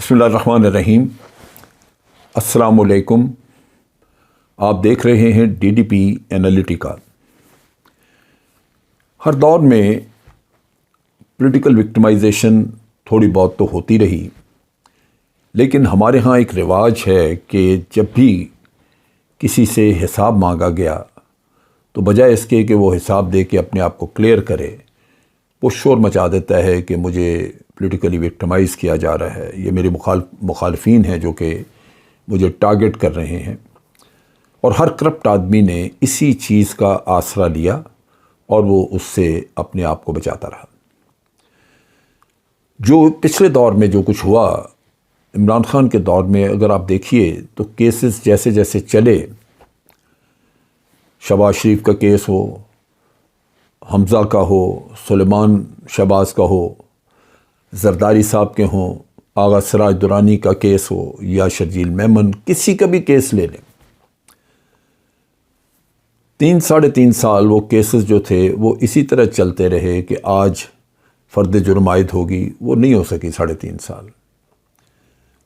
بسم اللہ الرحمن الرحیم۔ السلام علیکم۔ آپ دیکھ رہے ہیں ڈی ڈی پی انالیٹیکا۔ ہر دور میں پولیٹیکل وکٹمائزیشن تھوڑی بہت تو ہوتی رہی، لیکن ہمارے ہاں ایک رواج ہے کہ جب بھی کسی سے حساب مانگا گیا تو بجائے اس کے کہ وہ حساب دے کے اپنے آپ کو کلیئر کرے، وہ شور مچا دیتا ہے کہ مجھے پولیٹیکلی وکٹمائز کیا جا رہا ہے، یہ میرے مخالفین ہیں جو کہ مجھے ٹارگٹ کر رہے ہیں۔ اور ہر کرپٹ آدمی نے اسی چیز کا آسرا لیا اور وہ اس سے اپنے آپ کو بچاتا رہا۔ جو پچھلے دور میں جو کچھ ہوا، عمران خان کے دور میں اگر آپ دیکھیے تو کیسز جیسے جیسے چلے، شہباز شریف کا کیس ہو، حمزہ کا ہو، سلیمان شہباز کا ہو، زرداری صاحب کے ہوں، آغا سراج درانی کا کیس ہو یا شرجیل میمن، کسی کا بھی کیس لے لیں، 3 سال وہ کیسز جو تھے وہ اسی طرح چلتے رہے کہ آج فرد جرم عائد ہوگی، وہ نہیں ہو سکی 3.5 سال۔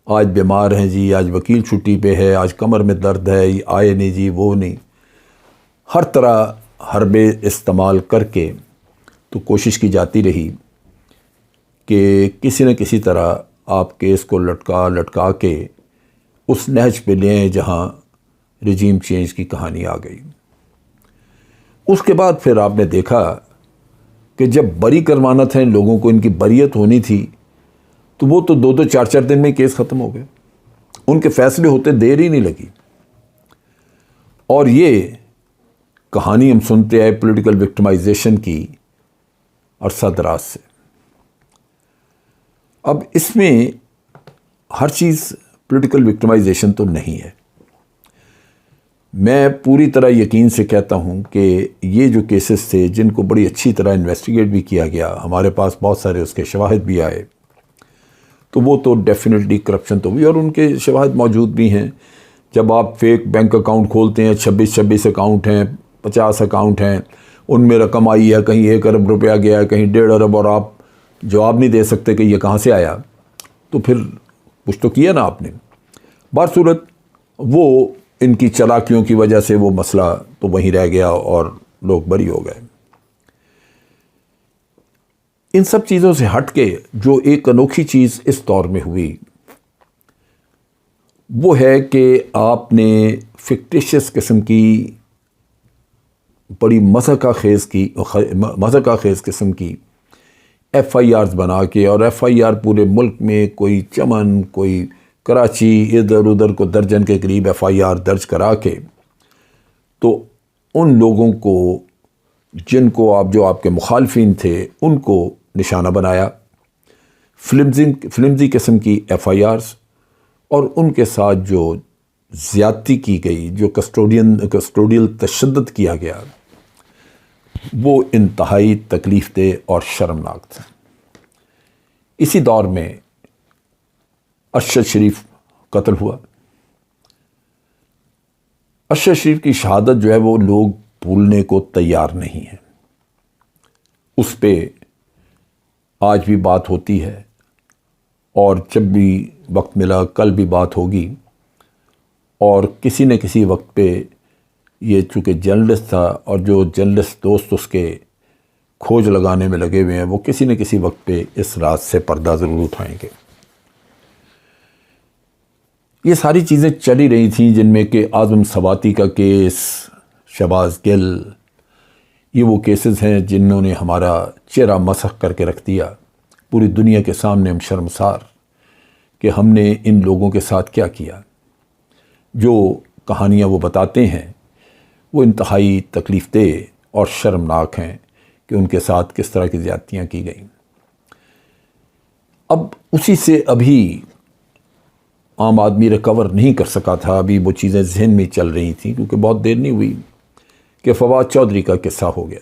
آج بیمار ہیں جی، آج وکیل چھٹی پہ ہے، آج کمر میں درد ہے، آئے نہیں جی، وہ نہیں، ہر طرح حربے استعمال کر کے تو کوشش کی جاتی رہی کہ کسی نہ کسی طرح آپ کیس کو لٹکا کے اس نہج پہ لیں جہاں رجیم چینج کی کہانی آ گئی۔ اس کے بعد پھر آپ نے دیکھا کہ جب بری کروانا تھا ان لوگوں کو، ان کی بریت ہونی تھی، تو وہ تو 2-4 دن میں کیس ختم ہو گئے، ان کے فیصلے ہوتے دیر ہی نہیں لگی۔ اور یہ کہانی ہم سنتے آئے پولیٹیکل وکٹمائزیشن کی عرصہ دراز سے۔ اب اس میں ہر چیز پولیٹیکل وکٹمائزیشن تو نہیں ہے۔ میں پوری طرح یقین سے کہتا ہوں کہ یہ جو کیسز تھے جن کو بڑی اچھی طرح انویسٹیگیٹ بھی کیا گیا، ہمارے پاس بہت سارے اس کے شواہد بھی آئے، تو وہ تو ڈیفینیٹلی کرپشن تو ہوئی، اور ان کے شواہد موجود بھی ہیں۔ جب آپ فیک بینک اکاؤنٹ کھولتے ہیں، 26 اکاؤنٹ ہیں، 50 اکاؤنٹ ہیں، ان میں رقم آئی ہے، کہیں 1 ارب روپیہ گیا ہے، کہیں 1.5 ارب، اور آپ جواب نہیں دے سکتے کہ یہ کہاں سے آیا، تو پھر کچھ تو کیا نا آپ نے۔ بہرصورت وہ ان کی چالاکیوں کی وجہ سے وہ مسئلہ تو وہیں رہ گیا اور لوگ بری ہو گئے۔ ان سب چیزوں سے ہٹ کے جو ایک انوکھی چیز اس دور میں ہوئی وہ ہے کہ آپ نے فکٹیشس قسم کی بڑی مضحکہ خیز قسم کی ایف آئی آرز بنا کے، اور ایف آئی آر پورے ملک میں کوئی چمن، کوئی کراچی، ادھر ادھر کو درجن کے قریب ایف آئی آر درج کرا کے، تو ان لوگوں کو جن کو جو آپ کے مخالفین تھے ان کو نشانہ بنایا، فلمزی قسم کی ایف آئی آرز، اور ان کے ساتھ جو زیادتی کی گئی، جو کسٹوڈیل تشدد کیا گیا، وہ انتہائی تکلیف دہ اور شرمناک تھا۔ اسی دور میں ارشد شریف قتل ہوا۔ ارشد شریف کی شہادت جو ہے وہ لوگ بھولنے کو تیار نہیں ہیں، اس پہ آج بھی بات ہوتی ہے، اور جب بھی وقت ملا کل بھی بات ہوگی، اور کسی نہ کسی وقت پہ یہ چونکہ جرنلسٹ تھا، اور جو جرنلسٹ دوست اس کے کھوج لگانے میں لگے ہوئے ہیں، وہ کسی نہ کسی وقت پہ اس راز سے پردہ ضرور اٹھائیں گے۔ یہ ساری چیزیں چلی رہی تھیں جن میں کہ اعظم سواتی کا کیس، شہباز گل، یہ وہ کیسز ہیں جنہوں نے ہمارا چہرہ مسخ کر کے رکھ دیا، پوری دنیا کے سامنے ہم شرمسار کہ ہم نے ان لوگوں کے ساتھ کیا کیا۔ جو کہانیاں وہ بتاتے ہیں وہ انتہائی تکلیف دہ اور شرمناک ہیں کہ ان کے ساتھ کس طرح کی زیادتیاں کی گئیں۔ اب اسی سے ابھی عام آدمی ریکور نہیں کر سکا تھا، ابھی وہ چیزیں ذہن میں چل رہی تھیں، کیونکہ بہت دیر نہیں ہوئی کہ فواد چودھری کا قصہ ہو گیا۔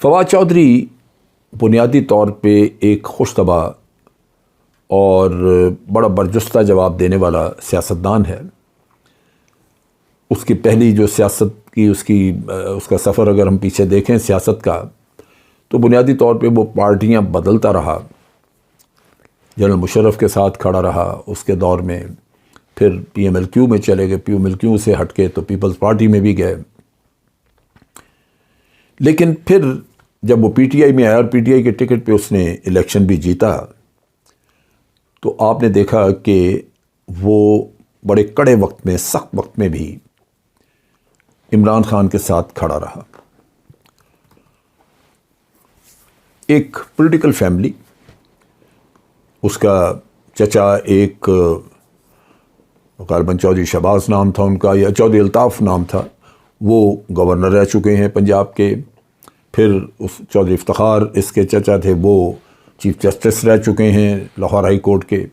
فواد چودھری بنیادی طور پہ ایک خوش طبع اور بڑا برجستہ جواب دینے والا سیاستدان ہے۔ اس کی پہلی جو سیاست کی اس کا سفر اگر ہم پیچھے دیکھیں سیاست کا، تو بنیادی طور پہ وہ پارٹیاں بدلتا رہا، جنرل مشرف کے ساتھ کھڑا رہا اس کے دور میں، پھر پی ایم ایل کیو میں چلے گئے، پی ایم ایل کیو سے ہٹ کے تو پیپلز پارٹی میں بھی گئے، لیکن پھر جب وہ پی ٹی آئی میں آیا اور پی ٹی آئی کے ٹکٹ پہ اس نے الیکشن بھی جیتا، تو آپ نے دیکھا کہ وہ بڑے کڑے وقت میں، سخت وقت میں بھی عمران خان کے ساتھ کھڑا رہا۔ ایک پولیٹیکل فیملی، اس کا چچا ایک غالباً چودھری شہباز نام تھا ان کا، یا چودھری الطاف نام تھا، وہ گورنر رہ چکے ہیں پنجاب کے، پھر اس چودھری افتخار اس کے چچا تھے، وہ چیف جسٹس رہ چکے ہیں لاہور ہائی کورٹ کے،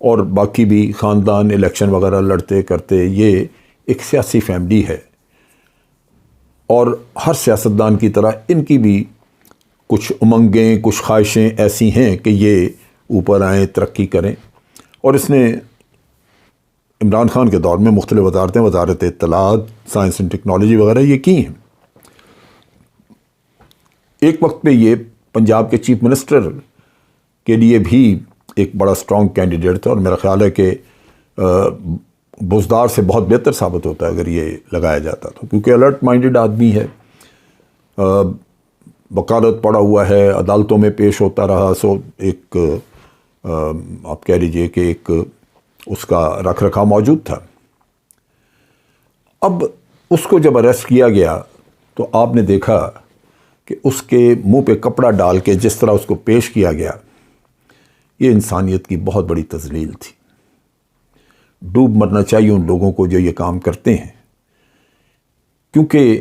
اور باقی بھی خاندان الیکشن وغیرہ لڑتے کرتے۔ یہ ایک سیاسی فیملی ہے، اور ہر سیاستدان کی طرح ان کی بھی کچھ امنگیں، کچھ خواہشیں ایسی ہیں کہ یہ اوپر آئیں، ترقی کریں، اور اس نے عمران خان کے دور میں مختلف وزارتیں، وزارت اطلاعات، سائنس اینڈ ٹیکنالوجی وغیرہ یہ کی ہیں۔ ایک وقت پہ یہ پنجاب کے چیف منسٹر کے لیے بھی ایک بڑا سٹرونگ کینڈیڈیٹ تھا، اور میرا خیال ہے کہ بزدار سے بہت بہتر ثابت ہوتا ہے اگر یہ لگایا جاتا تو، کیونکہ الرٹ مائنڈڈ آدمی ہے، وکالت پڑا ہوا ہے، عدالتوں میں پیش ہوتا رہا، سو ایک آپ کہہ لیجئے کہ ایک اس کا رکھ رکھاؤ موجود تھا۔ اب اس کو جب اریسٹ کیا گیا تو آپ نے دیکھا کہ اس کے منہ پہ کپڑا ڈال کے جس طرح اس کو پیش کیا گیا، یہ انسانیت کی بہت بڑی تذلیل تھی۔ ڈوب مرنا چاہیے ان لوگوں کو جو یہ کام کرتے ہیں، کیونکہ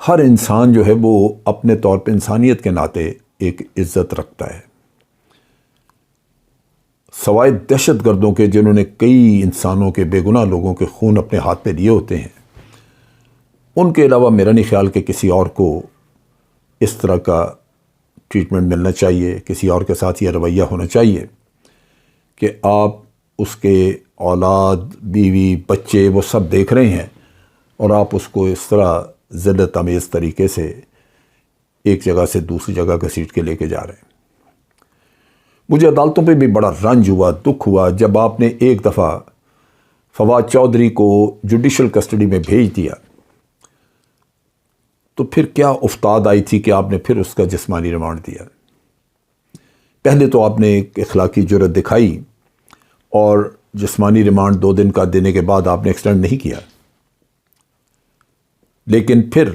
ہر انسان جو ہے وہ اپنے طور پہ انسانیت کے ناطے ایک عزت رکھتا ہے، سوائے دہشت گردوں کے جنہوں نے کئی انسانوں کے، بے گناہ لوگوں کے خون اپنے ہاتھ پہ لیے ہوتے ہیں، ان کے علاوہ میرا نہیں خیال کہ کسی اور کو اس طرح کا ٹریٹمنٹ ملنا چاہیے، کسی اور کے ساتھ یہ رویہ ہونا چاہیے کہ آپ اس کے اولاد، بیوی، بچے وہ سب دیکھ رہے ہیں، اور آپ اس کو اس طرح ذلت آمیز طریقے سے ایک جگہ سے دوسری جگہ گھسیٹ کے لے کے جا رہے ہیں۔ مجھے عدالتوں پہ بھی بڑا رنج ہوا، دکھ ہوا جب آپ نے ایک دفعہ فواد چودھری کو جوڈیشل کسٹڈی میں بھیج دیا، تو پھر کیا افتاد آئی تھی کہ آپ نے پھر اس کا جسمانی ریمانڈ دیا۔ پہلے تو آپ نے ایک اخلاقی جرات دکھائی، اور جسمانی ریمانڈ 2 دن کا دینے کے بعد آپ نے ایکسٹینڈ نہیں کیا، لیکن پھر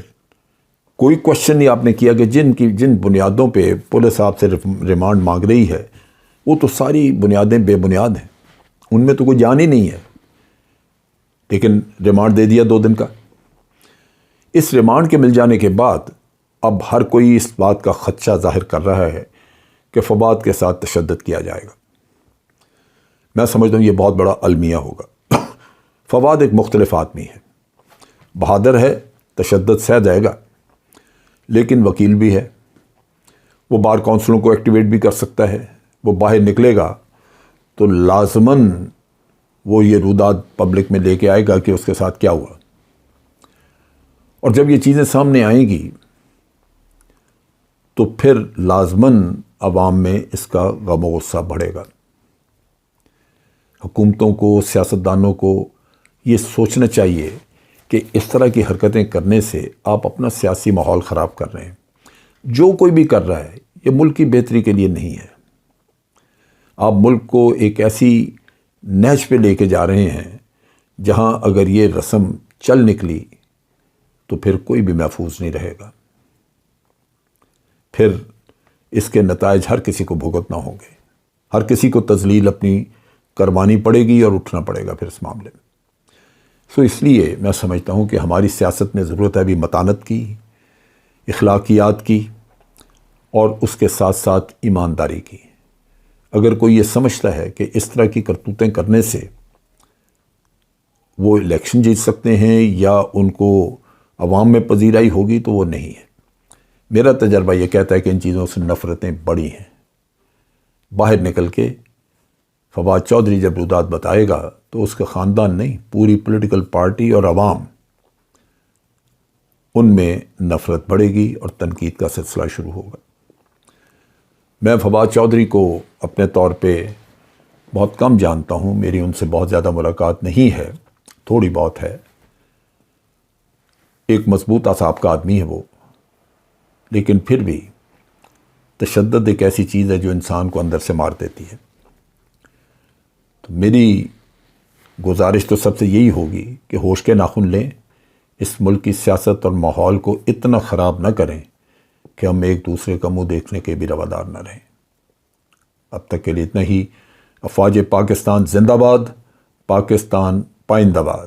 کوئی کوشچن نہیں آپ نے کیا کہ جن بنیادوں پہ پولیس آپ سے ریمانڈ مانگ رہی ہے وہ تو ساری بنیادیں بے بنیاد ہیں، ان میں تو کوئی جان ہی نہیں ہے، لیکن ریمانڈ دے دیا 2 دن کا۔ اس ریمانڈ کے مل جانے کے بعد اب ہر کوئی اس بات کا خدشہ ظاہر کر رہا ہے کہ فواد کے ساتھ تشدد کیا جائے گا۔ میں سمجھتا ہوں یہ بہت بڑا المیہ ہوگا۔ فواد ایک مختلف آدمی ہے، بہادر ہے، تشدد سہ جائے گا، لیکن وکیل بھی ہے، وہ بار کونسلوں کو ایکٹیویٹ بھی کر سکتا ہے، وہ باہر نکلے گا تو لازماً وہ یہ روداد پبلک میں لے کے آئے گا کہ اس کے ساتھ کیا ہوا، اور جب یہ چیزیں سامنے آئیں گی تو پھر لازماً عوام میں اس کا غم و غصہ بڑھے گا۔ حکومتوں کو، سیاستدانوں کو یہ سوچنا چاہیے کہ اس طرح کی حرکتیں کرنے سے آپ اپنا سیاسی ماحول خراب کر رہے ہیں۔ جو کوئی بھی کر رہا ہے یہ ملک کی بہتری کے لیے نہیں ہے، آپ ملک کو ایک ایسی نہج پہ لے کے جا رہے ہیں جہاں اگر یہ رسم چل نکلی تو پھر کوئی بھی محفوظ نہیں رہے گا، پھر اس کے نتائج ہر کسی کو بھگتنا ہوں گے، ہر کسی کو تذلیل اپنی کروانی پڑے گی اور اٹھنا پڑے گا پھر اس معاملے میں۔ سو اس لیے میں سمجھتا ہوں کہ ہماری سیاست میں ضرورت ہے ابھی متانت کی، اخلاقیات کی، اور اس کے ساتھ ساتھ ایمانداری کی۔ اگر کوئی یہ سمجھتا ہے کہ اس طرح کی کرتوتیں کرنے سے وہ الیکشن جیت سکتے ہیں یا ان کو عوام میں پذیرائی ہوگی تو وہ نہیں ہے۔ میرا تجربہ یہ کہتا ہے کہ ان چیزوں سے نفرتیں بڑی ہیں۔ باہر نکل کے فواد چودھری جب روداد بتائے گا تو اس کا خاندان نہیں، پوری پولیٹیکل پارٹی اور عوام، ان میں نفرت بڑھے گی اور تنقید کا سلسلہ شروع ہوگا۔ میں فواد چودھری کو اپنے طور پہ بہت کم جانتا ہوں، میری ان سے بہت زیادہ ملاقات نہیں ہے، تھوڑی بہت ہے۔ ایک مضبوط اعصاب کا آدمی ہے وہ، لیکن پھر بھی تشدد ایک ایسی چیز ہے جو انسان کو اندر سے مار دیتی ہے۔ تو میری گزارش تو سب سے یہی ہوگی کہ ہوش کے ناخن لیں، اس ملک کی سیاست اور ماحول کو اتنا خراب نہ کریں کہ ہم ایک دوسرے کا منہ دیکھنے کے بھی روادار نہ رہیں۔ اب تک کے لیے اتنا ہی۔ افواج پاکستان زندہ باد، پاکستان پائندہ باد۔